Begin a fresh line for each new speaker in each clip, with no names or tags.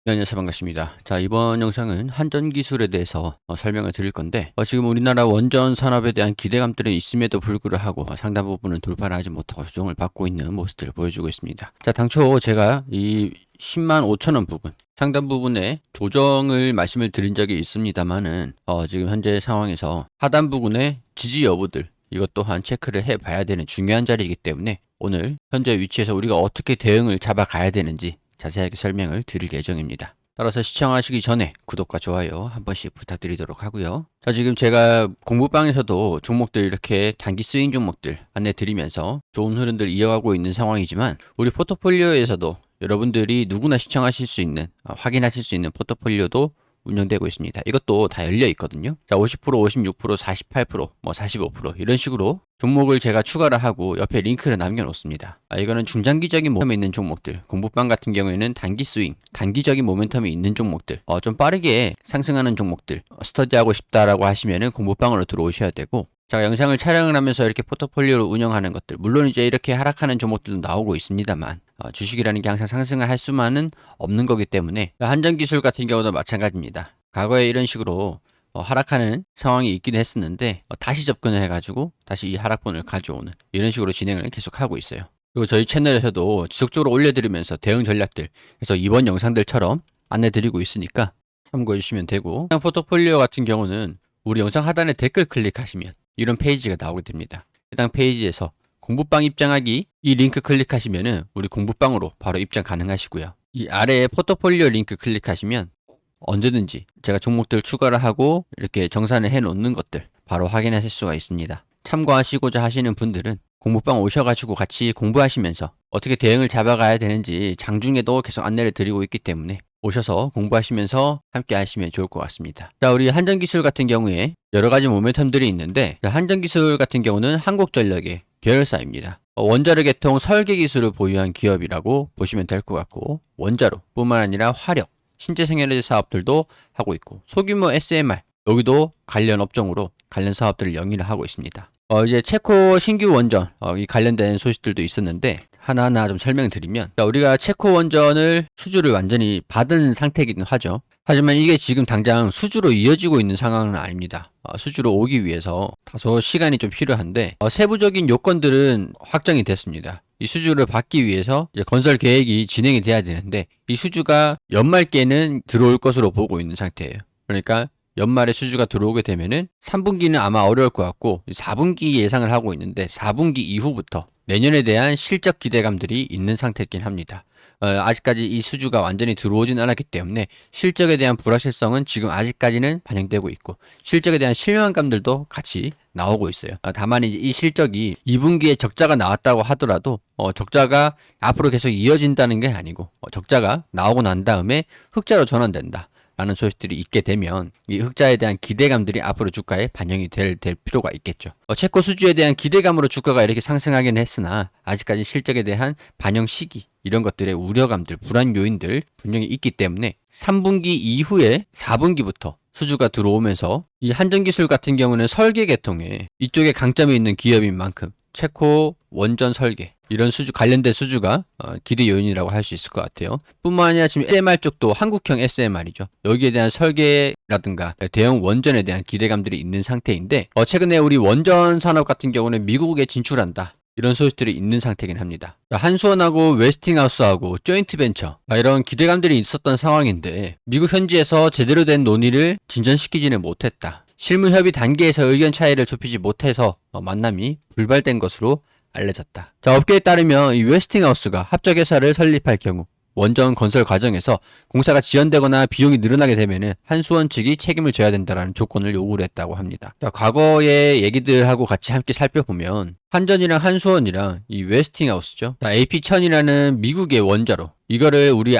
네, 안녕하세요. 반갑습니다. 자, 이번 영상은 한전 기술에 대해서 설명을 드릴 건데, 지금 우리나라 원전 산업에 대한 기대감들은 있음에도 불구하고 상당 부분은 돌파를 하지 못하고 조정을 받고 있는 모습들을 보여주고 있습니다. 자, 당초 제가 이 10만 5천 원 부분, 상당 부분에 조정을 말씀을 드린 적이 있습니다만은, 지금 현재 상황에서 하단 부분의 지지 여부들, 이것 또한 체크를 해봐야 되는 중요한 자리이기 때문에 오늘 현재 위치에서 우리가 어떻게 대응을 잡아가야 되는지 자세하게 설명을 드릴 예정입니다. 따라서 시청하시기 전에 구독과 좋아요 한 번씩 부탁드리도록 하고요. 자, 지금 제가 공부방에서도 종목들 이렇게 단기 스윙 종목들 안내 드리면서 좋은 흐름들 이어가고 있는 상황이지만 우리 포트폴리오에서도 여러분들이 누구나 시청하실 수 있는, 확인하실 수 있는 포트폴리오도 운영되고 있습니다. 이것도 다 열려 있거든요. 자, 50%, 56%, 48%, 45% 이런 식으로 종목을 제가 추가를 하고 옆에 링크를 남겨놓습니다. 이거는 중장기적인 모멘텀이 있는 종목들, 공부방 같은 경우에는 단기 스윙, 단기적인 모멘텀이 있는 종목들, 좀 빠르게 상승하는 종목들 스터디하고 싶다라고 하시면은 공부방으로 들어오셔야 되고, 자, 영상을 촬영을 하면서 이렇게 포트폴리오를 운영하는 것들, 물론 이제 이렇게 하락하는 종목들도 나오고 있습니다만 주식이라는 게 항상 상승을 할 수만은 없는 거기 때문에 한전기술 같은 경우도 마찬가지입니다. 과거에 이런 식으로 하락하는 상황이 있긴 했었는데 다시 접근을 해가지고 다시 이 하락분을 가져오는 이런 식으로 진행을 계속하고 있어요. 그리고 저희 채널에서도 지속적으로 올려드리면서 대응 전략들, 그래서 이번 영상들처럼 안내드리고 있으니까 참고해 주시면 되고, 포트폴리오 같은 경우는 우리 영상 하단에 댓글 클릭하시면 이런 페이지가 나오게 됩니다. 해당 페이지에서 공부방 입장하기 이 링크 클릭하시면은 우리 공부방으로 바로 입장 가능하시고요. 이 아래에 포트폴리오 링크 클릭하시면 언제든지 제가 종목들 추가를 하고 이렇게 정산을 해 놓는 것들 바로 확인하실 수가 있습니다. 참고하시고자 하시는 분들은 공부방 오셔가지고 같이 공부하시면서 어떻게 대응을 잡아가야 되는지 장중에도 계속 안내를 드리고 있기 때문에 오셔서 공부하시면서 함께 하시면 좋을 것 같습니다. 자, 우리 한전기술 같은 경우에 여러 가지 모멘텀들이 있는데, 한전기술 같은 경우는 한국전력의 계열사입니다. 원자력 개통 설계 기술을 보유한 기업이라고 보시면 될 것 같고, 원자로 뿐만 아니라 화력, 신재생에너지 사업들도 하고 있고, 소규모 SMR, 여기도 관련 업종으로 관련 사업들을 영위를 하고 있습니다. 이제 체코 신규 원전, 이 관련된 소식들도 있었는데, 하나하나 좀 설명드리면, 우리가 체코 원전을 수주를 완전히 받은 상태이긴 하죠. 하지만 이게 지금 당장 수주로 이어지고 있는 상황은 아닙니다. 수주로 오기 위해서 다소 시간이 좀 필요한데, 세부적인 요건들은 확정이 됐습니다. 이 수주를 받기 위해서 이제 건설 계획이 진행이 돼야 되는데, 이 수주가 연말께는 들어올 것으로 보고 있는 상태예요. 그러니까 연말에 수주가 들어오게 되면은 3분기는 아마 어려울 것 같고 4분기 예상을 하고 있는데 4분기 이후부터 내년에 대한 실적 기대감들이 있는 상태이긴 합니다. 아직까지 이 수주가 완전히 들어오진 않았기 때문에 실적에 대한 불확실성은 지금 아직까지는 반영되고 있고 실적에 대한 실망감들도 같이 나오고 있어요. 다만 이제 이 실적이 2분기에 적자가 나왔다고 하더라도 적자가 앞으로 계속 이어진다는 게 아니고 적자가 나오고 난 다음에 흑자로 전환된다 라는 소식들이 있게 되면 이 흑자에 대한 기대감들이 앞으로 주가에 반영이 될 필요가 있겠죠. 체코 수주에 대한 기대감으로 주가가 이렇게 상승하긴 했으나 아직까지 실적에 대한 반영 시기 이런 것들의 우려감들, 불안 요인들 분명히 있기 때문에 3분기 이후에 4분기부터 수주가 들어오면서 이 한전기술 같은 경우는 설계 계통에 이쪽에 강점이 있는 기업인 만큼 체코 원전 설계 이런 수주 관련된 수주가 기대 요인이라고 할 수 있을 것 같아요. 뿐만 아니라 지금 SMR 쪽도 한국형 SMR이죠. 여기에 대한 설계라든가 대형 원전에 대한 기대감들이 있는 상태인데 최근에 우리 원전 산업 같은 경우는 미국에 진출한다. 이런 소식들이 있는 상태이긴 합니다. 한수원하고 웨스팅하우스하고 조인트 벤처 이런 기대감들이 있었던 상황인데 미국 현지에서 제대로 된 논의를 진전시키지는 못했다. 실무 협의 단계에서 의견 차이를 좁히지 못해서 만남이 불발된 것으로 알려졌다. 자, 업계에 따르면 이 웨스팅하우스가 합작회사를 설립할 경우 원전 건설 과정에서 공사가 지연되거나 비용이 늘어나게 되면은 한수원 측이 책임을 져야 된다라는 조건을 요구를 했다고 합니다. 자, 과거의 얘기들하고 같이 함께 살펴보면 한전이랑 한수원이랑 이 웨스팅하우스죠. AP1000이라는 미국의 원자로 이거를 우리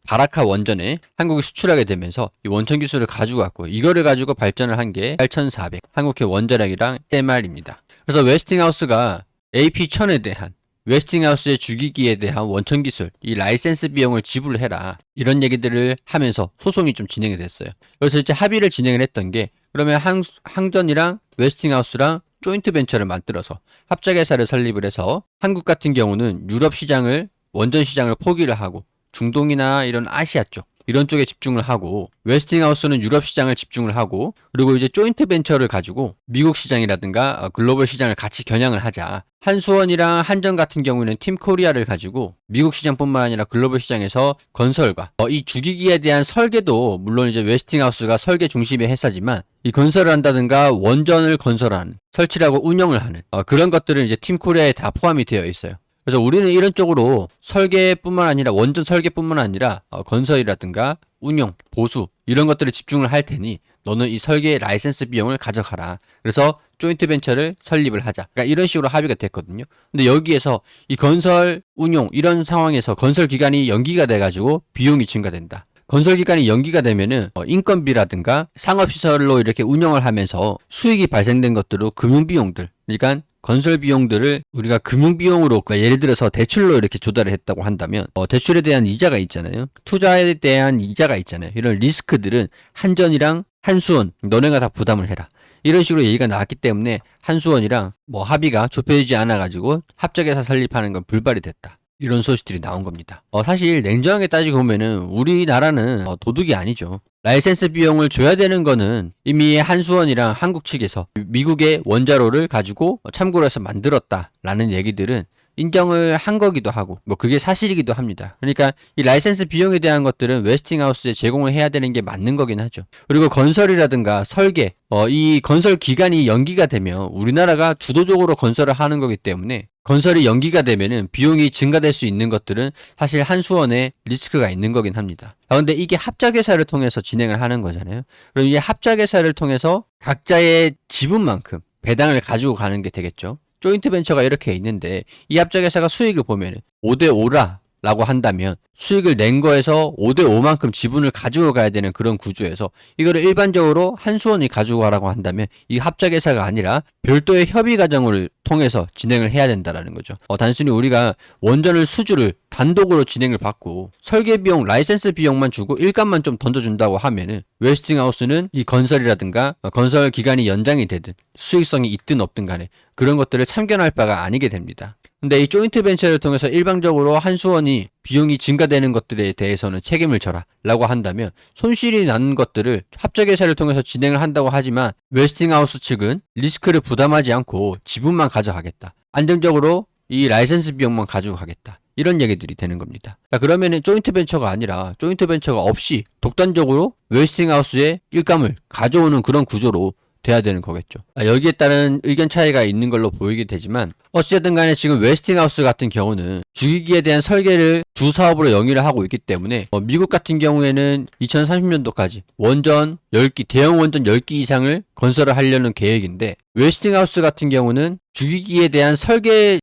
바라카 원전에 한국이 수출하게 되면서 이 원천 기술을 가지고 왔고 이거를 가지고 발전을 한 게 8400 한국의 원자력이랑 MR입니다. 그래서 웨스팅하우스가 AP1000에 대한 웨스팅하우스의 주기기에 대한 원천 기술, 이 라이센스 비용을 지불을 해라. 이런 얘기들을 하면서 소송이 좀 진행이 됐어요. 그래서 이제 합의를 진행을 했던 게 그러면 항전이랑 웨스팅하우스랑 조인트 벤처를 만들어서 합작회사를 설립을 해서 한국 같은 경우는 유럽 시장을 원전 시장을 포기를 하고 중동이나 이런 아시아 쪽 이런 쪽에 집중을 하고, 웨스팅하우스는 유럽 시장을 집중을 하고, 그리고 이제 조인트 벤처를 가지고 미국 시장이라든가 글로벌 시장을 같이 겨냥을 하자. 한수원이랑 한전 같은 경우에는 팀 코리아를 가지고 미국 시장뿐만 아니라 글로벌 시장에서 건설과 이 주기기에 대한 설계도 물론 이제 웨스팅하우스가 설계 중심의 회사지만 이 건설을 한다든가 원전을 건설하는, 설치하고 운영을 하는 그런 것들은 이제 팀 코리아에 다 포함이 되어 있어요. 그래서 우리는 이런 쪽으로 설계뿐만 아니라 원전 설계뿐만 아니라 건설이라든가 운영, 보수 이런 것들을 집중을 할 테니 너는 이 설계 라이센스 비용을 가져가라. 그래서 조인트 벤처를 설립을 하자. 그러니까 이런 식으로 합의가 됐거든요. 근데 여기에서 이 건설, 운용 이런 상황에서 건설 기간이 연기가 돼가지고 비용이 증가된다. 건설 기간이 연기가 되면은 인건비라든가 상업시설로 이렇게 운영을 하면서 수익이 발생된 것들로 금융비용들, 그러니까 건설 비용들을 우리가 금융비용으로, 그러니까 예를 들어서 대출로 이렇게 조달을 했다고 한다면 대출에 대한 이자가 있잖아요. 투자에 대한 이자가 있잖아요. 이런 리스크들은 한전이랑 한수원 너네가 다 부담을 해라. 이런 식으로 얘기가 나왔기 때문에 한수원이랑 합의가 좁혀지지 않아가지고 합작회사 설립하는 건 불발이 됐다. 이런 소식들이 나온 겁니다. 사실 냉정하게 따지고 보면은 우리나라는 도둑이 아니죠. 라이센스 비용을 줘야 되는 거는 이미 한수원이랑 한국 측에서 미국의 원자로를 가지고 참고로 해서 만들었다라는 얘기들은 인정을 한 거기도 하고 그게 사실이기도 합니다. 그러니까 이 라이센스 비용에 대한 것들은 웨스팅하우스에 제공을 해야 되는 게 맞는 거긴 하죠. 그리고 건설이라든가 설계 이 건설 기간이 연기가 되면 우리나라가 주도적으로 건설을 하는 거기 때문에 건설이 연기가 되면은 비용이 증가될 수 있는 것들은 사실 한수원에 리스크가 있는 거긴 합니다. 그런데 이게 합작회사를 통해서 진행을 하는 거잖아요. 그럼 이 합작회사를 통해서 각자의 지분만큼 배당을 가지고 가는 게 되겠죠. 조인트 벤처가 이렇게 있는데 이 합작회사가 수익을 보면 5대5라 라고 한다면 수익을 낸 거에서 5대5만큼 지분을 가지고 가야 되는 그런 구조에서 이거를 일반적으로 한수원이 가지고 가라고 한다면 이 합작회사가 아니라 별도의 협의 과정을 통해서 진행을 해야 된다라는 거죠. 단순히 우리가 원전을 수주를 단독으로 진행을 받고 설계 비용, 라이센스 비용만 주고 일감만 좀 던져준다고 하면은 웨스팅하우스는 이 건설이라든가 건설 기간이 연장이 되든 수익성이 있든 없든 간에 그런 것들을 참견할 바가 아니게 됩니다. 근데 이 조인트 벤처를 통해서 일방적으로 한수원이 비용이 증가되는 것들에 대해서는 책임을 져라 라고 한다면 손실이 나는 것들을 합작회사를 통해서 진행을 한다고 하지만 웨스팅하우스 측은 리스크를 부담하지 않고 지분만 가져가겠다. 안정적으로 이 라이센스 비용만 가지고 가겠다. 이런 얘기들이 되는 겁니다. 그러면은 조인트 벤처가 아니라 조인트 벤처가 없이 독단적으로 웨스팅하우스의 일감을 가져오는 그런 구조로 돼야 되는 거겠죠. 여기에 따른 의견 차이가 있는 걸로 보이게 되지만 어찌됐든 간에 지금 웨스팅하우스 같은 경우는 주기기에 대한 설계를 주 사업으로 영위를 하고 있기 때문에 미국 같은 경우에는 2030년도까지 원전 10기, 대형 원전 10기 이상을 건설을 하려는 계획인데 웨스팅하우스 같은 경우는 주기기에 대한 설계를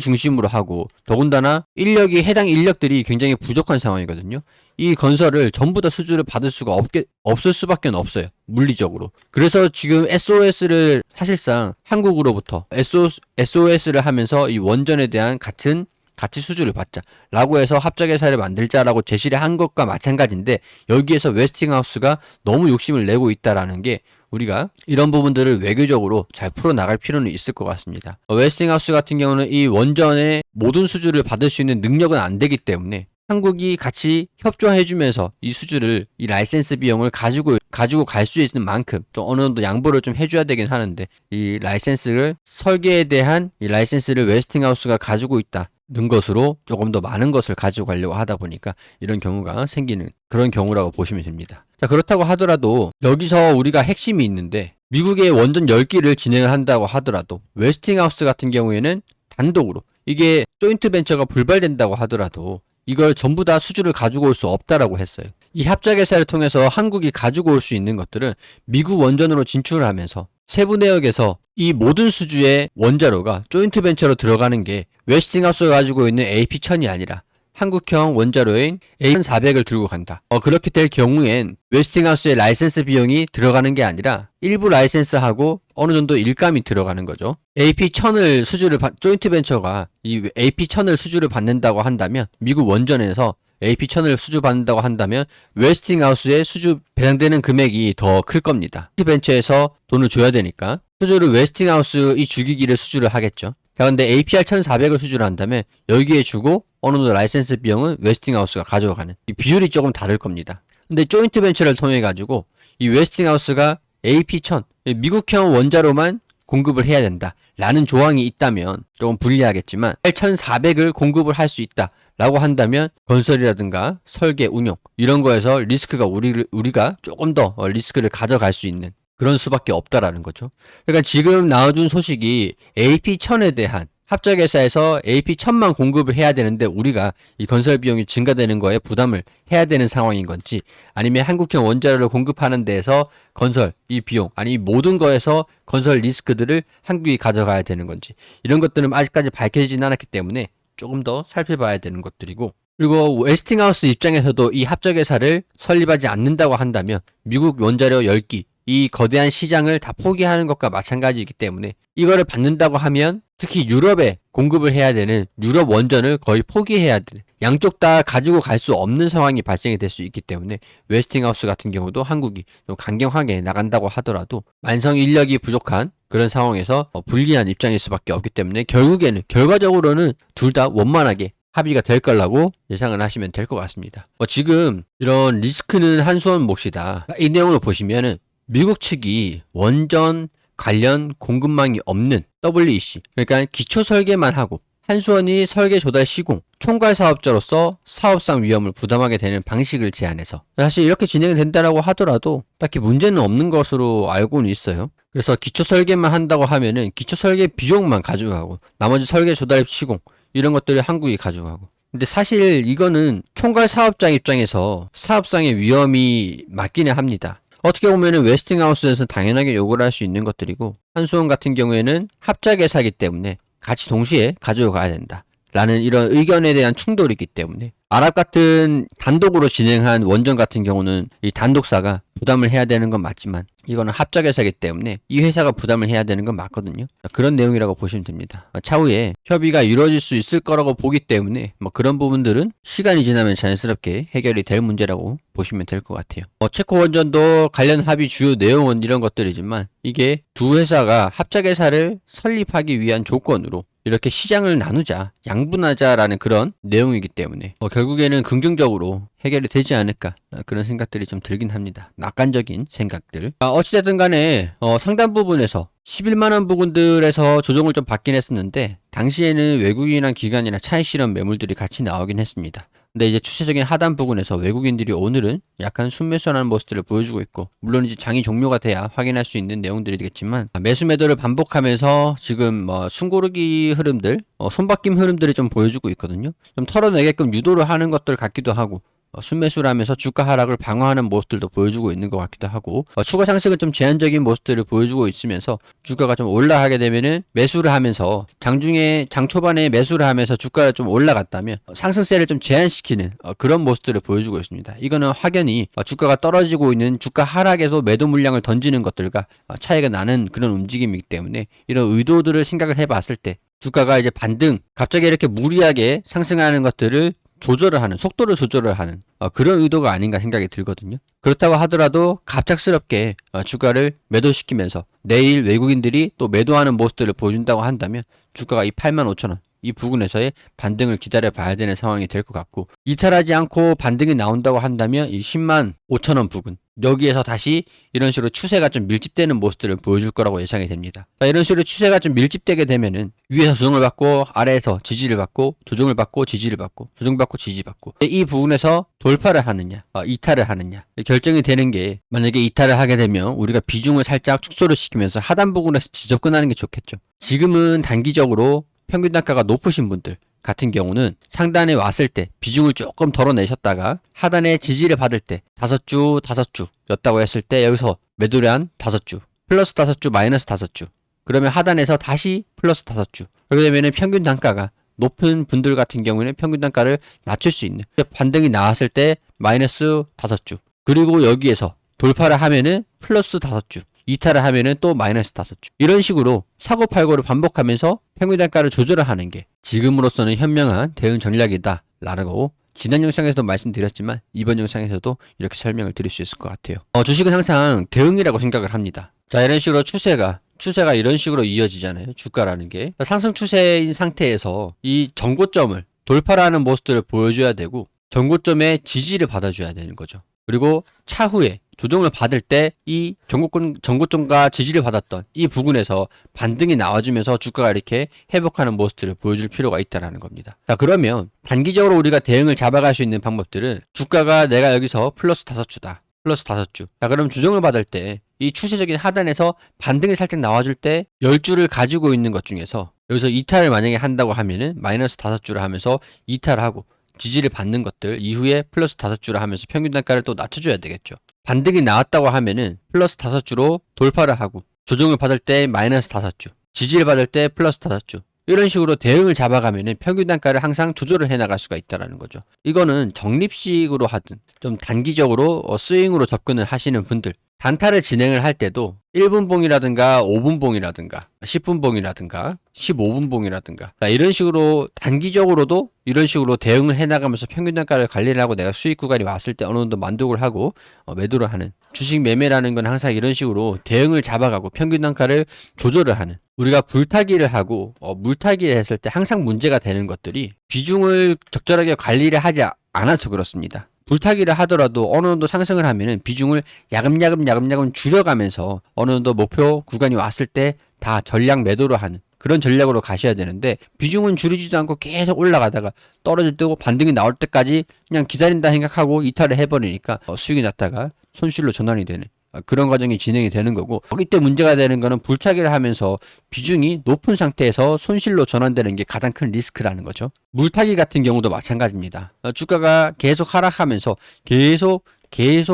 중심으로 하고 더군다나 해당 인력들이 굉장히 부족한 상황이거든요. 이 건설을 전부 다 수주를 받을 수가 없을 수밖에 없어요. 물리적으로. 그래서 지금 SOS를 사실상 한국으로부터 SOS를 하면서 이 원전에 대한 같이 수주를 받자라고 해서 합작회사를 만들자라고 제시를 한 것과 마찬가지인데 여기에서 웨스팅하우스가 너무 욕심을 내고 있다라는 게 우리가 이런 부분들을 외교적으로 잘 풀어나갈 필요는 있을 것 같습니다. 웨스팅하우스 같은 경우는 이 원전의 모든 수주를 받을 수 있는 능력은 안 되기 때문에 한국이 같이 협조해주면서 이 수주를, 이 라이센스 비용을 가지고 갈 수 있는 만큼 좀 어느 정도 양보를 좀 해줘야 되긴 하는데 이 라이센스를 설계에 대한 이 라이센스를 웨스팅하우스가 가지고 있다는 것으로 조금 더 많은 것을 가지고 가려고 하다 보니까 이런 경우가 생기는 그런 경우라고 보시면 됩니다. 자, 그렇다고 하더라도 여기서 우리가 핵심이 있는데 미국의 원전 10기를 진행을 한다고 하더라도 웨스팅하우스 같은 경우에는 단독으로 이게 조인트 벤처가 불발된다고 하더라도 이걸 전부 다 수주를 가지고 올 수 없다라고 했어요. 이 합작회사를 통해서 한국이 가지고 올 수 있는 것들은 미국 원전으로 진출을 하면서 세부 내역에서 이 모든 수주의 원자로가 조인트 벤처로 들어가는 게 웨스팅하우스가 가지고 있는 AP1000이 아니라 한국형 원자로인 A1400을 들고 간다. 그렇게 될 경우엔 웨스팅하우스의 라이센스 비용이 들어가는 게 아니라 일부 라이센스하고 어느 정도 일감이 들어가는 거죠. AP1000을 조인트 벤처가 이 AP1000을 수주를 받는다고 한다면 미국 원전에서 AP1000을 수주받는다고 한다면 웨스팅하우스에 수주 배당되는 금액이 더 클 겁니다. 벤처에서 돈을 줘야 되니까 수주를 웨스팅하우스 이 주기기를 수주를 하겠죠. 그런데 APR 1400을 수주를 한다면 여기에 주고 어느 정도 라이센스 비용은 웨스팅하우스가 가져가는 이 비율이 조금 다를 겁니다. 근데 조인트 벤처를 통해 가지고 이 웨스팅하우스가 AP1000 미국형 원자로만 공급을 해야 된다 라는 조항이 있다면 조금 불리하겠지만 8400을 공급을 할 수 있다 라고 한다면 건설이라든가 설계, 운용 이런 거에서 리스크가 우리가 조금 더 리스크를 가져갈 수 있는 그런 수밖에 없다라는 거죠. 그러니까 지금 나와준 소식이 AP1000에 대한 합작회사에서 AP1000만 공급을 해야 되는데 우리가 이 건설 비용이 증가되는 거에 부담을 해야 되는 상황인 건지, 아니면 한국형 원자로를 공급하는 데에서 건설 이 비용 아니 이 모든 거에서 건설 리스크들을 한국이 가져가야 되는 건지, 이런 것들은 아직까지 밝혀지진 않았기 때문에 조금 더 살펴봐야 되는 것들이고, 그리고 웨스팅하우스 입장에서도 이 합작회사를 설립하지 않는다고 한다면 미국 원자로 10기 이 거대한 시장을 다 포기하는 것과 마찬가지이기 때문에 이거를 받는다고 하면 특히 유럽에 공급을 해야 되는 유럽 원전을 거의 포기해야 되는, 양쪽 다 가지고 갈 수 없는 상황이 발생이 될 수 있기 때문에 웨스팅하우스 같은 경우도 한국이 좀 강경하게 나간다고 하더라도 완성 인력이 부족한 그런 상황에서 불리한 입장일 수밖에 없기 때문에 결과적으로는 둘 다 원만하게 합의가 될 거라고 예상을 하시면 될 것 같습니다. 지금 이런 리스크는 한수원 몫이다. 이 내용을 보시면은 미국 측이 원전 관련 공급망이 없는 WEC, 그러니까 기초 설계만 하고 한수원이 설계 조달 시공, 총괄 사업자로서 사업상 위험을 부담하게 되는 방식을 제안해서, 사실 이렇게 진행이 된다라고 하더라도 딱히 문제는 없는 것으로 알고는 있어요. 그래서 기초 설계만 한다고 하면은 기초 설계 비용만 가져가고 나머지 설계 조달 시공 이런 것들을 한국이 가져가고, 근데 사실 이거는 총괄 사업자 입장에서 사업상의 위험이 맞기는 합니다. 어떻게 보면은 웨스팅하우스에서는 당연하게 요구를 할 수 있는 것들이고, 한수원 같은 경우에는 합작회사이기 때문에 같이 동시에 가져가야 된다 라는 이런 의견에 대한 충돌이 있기 때문에, 아랍 같은 단독으로 진행한 원전 같은 경우는 이 단독사가 부담을 해야 되는 건 맞지만 이거는 합작회사이기 때문에 이 회사가 부담을 해야 되는 건 맞거든요. 그런 내용이라고 보시면 됩니다. 차후에 협의가 이루어질 수 있을 거라고 보기 때문에 그런 부분들은 시간이 지나면 자연스럽게 해결이 될 문제라고 보시면 될 것 같아요. 체코 원전도 관련 합의 주요 내용은 이런 것들이지만 이게 두 회사가 합작회사를 설립하기 위한 조건으로 이렇게 시장을 나누자, 양분하자라는 그런 내용이기 때문에 결국에는 긍정적으로 해결이 되지 않을까, 그런 생각들이 좀 들긴 합니다. 낙관적인 생각들. 어찌됐든 간에 상당 부분에서 11만원 부분들에서 조정을 좀 받긴 했었는데 당시에는 외국인이나 기관이나 차익 실현 매물들이 같이 나오긴 했습니다. 근데 이제 추세적인 하단 부근에서 외국인들이 오늘은 약간 순매수하는 모습들을 보여주고 있고, 물론 이제 장이 종료가 돼야 확인할 수 있는 내용들이겠지만 매수 매도를 반복하면서 지금 숨고르기 흐름들, 손바뀜 흐름들이 좀 보여주고 있거든요. 좀 털어내게끔 유도를 하는 것들 같기도 하고, 순매수를 하면서 주가 하락을 방어하는 모습들도 보여주고 있는 것 같기도 하고, 추가 상승은 좀 제한적인 모습들을 보여주고 있으면서 주가가 좀 올라가게 되면은 매수를 하면서 장 초반에 매수를 하면서 주가가 좀 올라갔다면 상승세를 좀 제한시키는 그런 모습들을 보여주고 있습니다. 이거는 확연히 주가가 떨어지고 있는 주가 하락에서 매도 물량을 던지는 것들과 차이가 나는 그런 움직임이기 때문에 이런 의도들을 생각을 해봤을 때 주가가 이제 반등, 갑자기 이렇게 무리하게 상승하는 것들을 조절을 하는, 속도를 조절을 하는 그런 의도가 아닌가 생각이 들거든요. 그렇다고 하더라도 갑작스럽게 주가를 매도시키면서 내일 외국인들이 또 매도하는 모습들을 보여준다고 한다면 주가가 이 85,000원 이 부근에서의 반등을 기다려 봐야 되는 상황이 될 것 같고, 이탈하지 않고 반등이 나온다고 한다면 이 105,000원 부근, 여기에서 다시 이런 식으로 추세가 좀 밀집되는 모습들을 보여줄 거라고 예상이 됩니다. 이런 식으로 추세가 좀 밀집되게 되면은 위에서 조정을 받고 아래에서 지지를 받고 조정을 받고 지지를 받고 조정받고 지지받고, 이 부분에서 돌파를 하느냐 이탈을 하느냐 결정이 되는 게, 만약에 이탈을 하게 되면 우리가 비중을 살짝 축소를 시키면서 하단 부분에서 지접근하는 게 좋겠죠. 지금은 단기적으로 평균 단가가 높으신 분들 같은 경우는 상단에 왔을 때 비중을 조금 덜어내셨다가 하단에 지지를 받을 때 5주 였다고 했을 때 여기서 매도를 한 5주, 플러스 5주, 마이너스 5주, 그러면 하단에서 다시 플러스 5주, 그렇게 되면 평균 단가가 높은 분들 같은 경우에는 평균 단가를 낮출 수 있는, 반등이 나왔을 때 마이너스 5주, 그리고 여기에서 돌파를 하면은 플러스 5주, 이탈을 하면은 또 마이너스 5주, 이런 식으로 사고팔고를 반복하면서 평균 단가를 조절을 하는 게 지금으로서는 현명한 대응 전략이다 라고 지난 영상에서도 말씀드렸지만 이번 영상에서도 이렇게 설명을 드릴 수 있을 것 같아요. 주식은 항상 대응이라고 생각을 합니다. 자, 이런 식으로 추세가 이런 식으로 이어지잖아요. 주가라는 게 상승 추세인 상태에서 이 전고점을 돌파하는 모습들을 보여줘야 되고, 전고점에 지지를 받아줘야 되는 거죠. 그리고 차후에 조정을 받을 때 이 전고점과 지지를 받았던 이 부근에서 반등이 나와주면서 주가가 이렇게 회복하는 모습들을 보여줄 필요가 있다는 겁니다. 자, 그러면 단기적으로 우리가 대응을 잡아갈 수 있는 방법들은 주가가 내가 여기서 플러스 5주다. 플러스 5주. 자, 그럼 조정을 받을 때 이 추세적인 하단에서 반등이 살짝 나와줄 때 10주를 가지고 있는 것 중에서 여기서 이탈을 만약에 한다고 하면은 마이너스 5주를 하면서 이탈하고 지지를 받는 것들 이후에 플러스 5주를 하면서 평균 단가를 또 낮춰줘야 되겠죠. 반등이 나왔다고 하면은 플러스 5주로 돌파를 하고 조정을 받을 때 마이너스 5주, 지지를 받을 때 플러스 5주 이런 식으로 대응을 잡아가면은 평균 단가를 항상 조절을 해나갈 수가 있다는 거죠. 이거는 적립식으로 하든 좀 단기적으로 스윙으로 접근을 하시는 분들 단타를 진행을 할 때도 1분봉이라든가 5분봉이라든가 10분봉이라든가 15분봉이라든가 이런 식으로 단기적으로도 이런 식으로 대응을 해나가면서 평균 단가를 관리를 하고 내가 수익 구간이 왔을 때 어느 정도 만족을 하고 매도를 하는 주식 매매라는 건 항상 이런 식으로 대응을 잡아가고 평균 단가를 조절을 하는 우리가 불타기를 하고 물타기를 했을 때 항상 문제가 되는 것들이 비중을 적절하게 관리를 하지 않아서 그렇습니다. 불타기를 하더라도 어느 정도 상승을 하면은 비중을 야금야금 줄여가면서 어느 정도 목표 구간이 왔을 때 다 전량 매도를 하는 그런 전략으로 가셔야 되는데 비중은 줄이지도 않고 계속 올라가다가 떨어질 때고 반등이 나올 때까지 그냥 기다린다 생각하고 이탈을 해버리니까 수익이 났다가 손실로 전환이 되는 그런 과정이 진행이 되는 거고 이때 문제가 되는 거는 불타기를 하면서 비중이 높은 상태에서 손실로 전환되는 게 가장 큰 리스크라는 거죠. 물타기 같은 경우도 마찬가지입니다. 주가가 계속 하락하면서 계속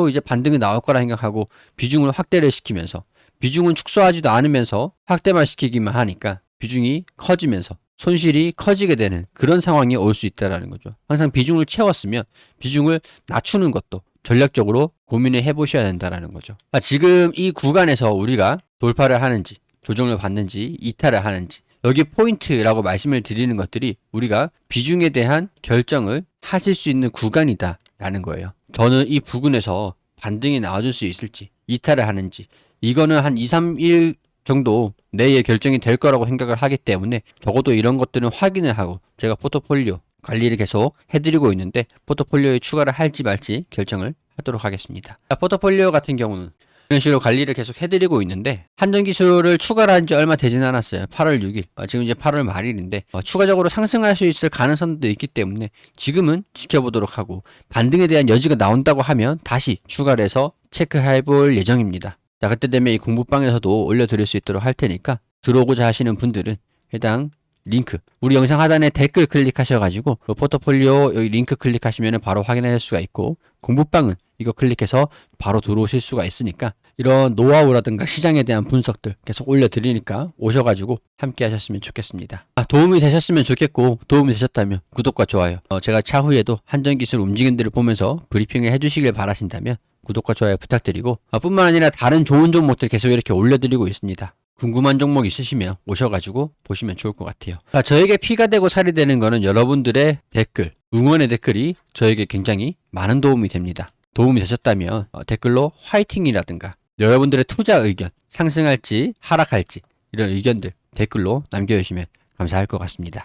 이제 반등이 나올 거라 생각하고 비중을 확대를 시키면서 비중은 축소하지도 않으면서 확대만 시키기만 하니까 비중이 커지면서 손실이 커지게 되는 그런 상황이 올 수 있다는 거죠. 항상 비중을 채웠으면 비중을 낮추는 것도 전략적으로 고민을 해보셔야 된다는 거죠. 지금 이 구간에서 우리가 돌파를 하는지 조정을 받는지 이탈을 하는지 여기 포인트라고 말씀을 드리는 것들이 우리가 비중에 대한 결정을 하실 수 있는 구간이다 라는 거예요. 저는 이 부근에서 반등이 나와줄 수 있을지 이탈을 하는지 이거는 한 2, 3일 정도 내에 결정이 될 거라고 생각을 하기 때문에 적어도 이런 것들은 확인을 하고 제가 포트폴리오 관리를 계속 해드리고 있는데 포트폴리오에 추가를 할지 말지 결정을 하도록 하겠습니다. 포트폴리오 같은 경우는 이런 식으로 관리를 계속 해드리고 있는데 한전기술을 추가를 한 지 얼마 되지는 않았어요. 8월 6일 지금 이제 8월 말일인데 추가적으로 상승할 수 있을 가능성도 있기 때문에 지금은 지켜보도록 하고 반등에 대한 여지가 나온다고 하면 다시 추가를 해서 체크해 볼 예정입니다. 자, 그때 되면 이 공부방에서도 올려드릴 수 있도록 할 테니까 들어오고자 하시는 분들은 해당 링크 우리 영상 하단에 댓글 클릭하셔가지고 포트폴리오 여기 링크 클릭하시면 바로 확인할 수가 있고 공부방은 이거 클릭해서 바로 들어오실 수가 있으니까 이런 노하우라든가 시장에 대한 분석들 계속 올려드리니까 오셔가지고 함께 하셨으면 좋겠습니다. 도움이 되셨으면 좋겠고 도움이 되셨다면 구독과 좋아요 제가 차후에도 한전기술 움직임들을 보면서 브리핑을 해주시길 바라신다면 구독과 좋아요 부탁드리고 뿐만 아니라 다른 좋은 종목들 계속 이렇게 올려드리고 있습니다. 궁금한 종목 있으시면 오셔가지고 보시면 좋을 것 같아요. 저에게 피가 되고 살이 되는 거는 여러분들의 댓글, 응원의 댓글이 저에게 굉장히 많은 도움이 됩니다. 도움이 되셨다면 댓글로 화이팅이라든가 여러분들의 투자 의견, 상승할지 하락할지 이런 의견들 댓글로 남겨주시면 감사할 것 같습니다.